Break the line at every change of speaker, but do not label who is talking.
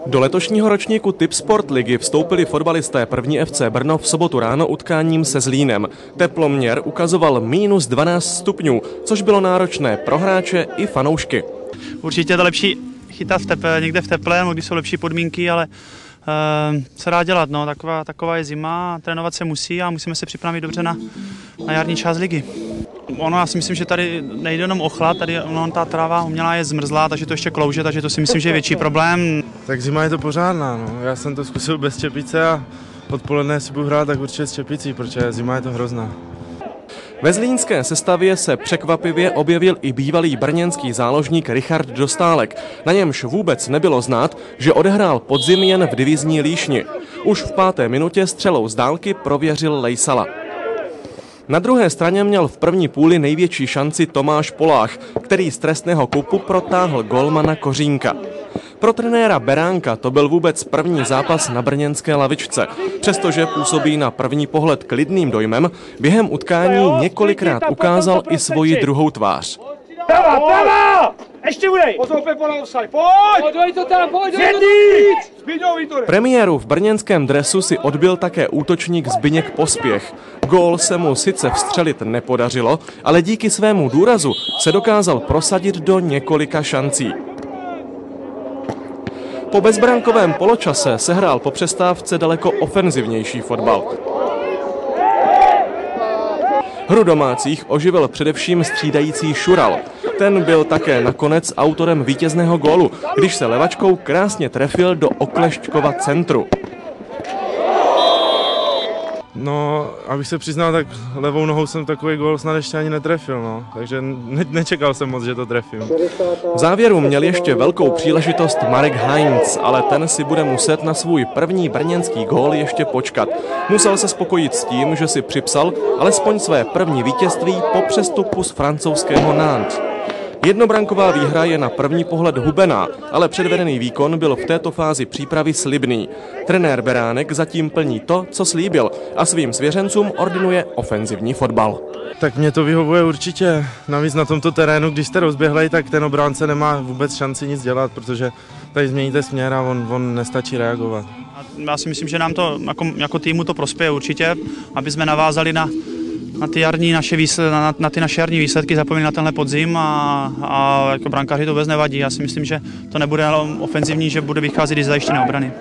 Do letošního ročníku Tipsport ligy vstoupili fotbalisté první FC Brno v sobotu ráno utkáním se Zlínem. Teploměr ukazoval -12 stupňů, což bylo náročné pro hráče i fanoušky.
Určitě je to lepší chytat někde v teple, když jsou lepší podmínky, ale co dá dělat, no, taková je zima, trénovat se musí a musíme se připravit dobře na jarní část ligy. Já si myslím, že tady nejde jenom o chlad, tady ta tráva umělá je zmrzlá, takže to ještě klouže, takže to si myslím, že je větší problém.
Tak zima je to pořádná, no. Já jsem to zkusil bez čepice a odpoledne si budu hrát tak určitě s čepicí, protože zima je to hrozná.
Ve zlínské sestavě se překvapivě objevil i bývalý brněnský záložník Richard Dostálek. Na němž vůbec nebylo znát, že odehrál podzim jen v divizní Líšni. Už v 5. minutě střelou z dálky prověřil Lejsala. Na druhé straně měl v první půli největší šanci Tomáš Polách, který z trestného kupu protáhl golmana Kořínka. Pro trenéra Beránka to byl vůbec první zápas na brněnské lavičce. Přestože působí na první pohled klidným dojmem, během utkání několikrát ukázal i svoji druhou tvář.
Ještě budej!
Premiéru v brněnském dresu si odbyl také útočník Zbyněk Pospěch. Gól se mu sice vstřelit nepodařilo, ale díky svému důrazu se dokázal prosadit do několika šancí. Po bezbrankovém poločase sehrál po přestávce daleko ofenzivnější fotbal. Hru domácích oživil především střídající Šural. Ten byl také nakonec autorem vítězného gólu, když se levačkou krásně trefil do Oklešťkova centru.
No, abych se přiznal, tak levou nohou jsem takový gól snad ještě ani netrefil, no. Takže nečekal jsem moc, že to trefím.
V závěru měl ještě velkou příležitost Marek Heinz, ale ten si bude muset na svůj první brněnský gól ještě počkat. Musel se spokojit s tím, že si připsal alespoň své první vítězství po přestupu z francouzského Nantes. Jednobranková výhra je na první pohled hubená, ale předvedený výkon byl v této fázi přípravy slibný. Trenér Beránek zatím plní to, co slíbil, a svým svěřencům ordinuje ofenzivní fotbal.
Tak mě to vyhovuje určitě. Navíc na tomto terénu, když jste rozběhlej, tak ten obránce nemá vůbec šanci nic dělat, protože tady změníte směr a on nestačí reagovat.
Já si myslím, že nám to jako týmu to prospěje určitě, aby jsme navázali na ty naše jarní výsledky, zapomněli na tenhle podzim a jako brankáři to vůbec nevadí. Já si myslím, že to nebude ofenzivní, že bude vycházet i z zajištěné obrany.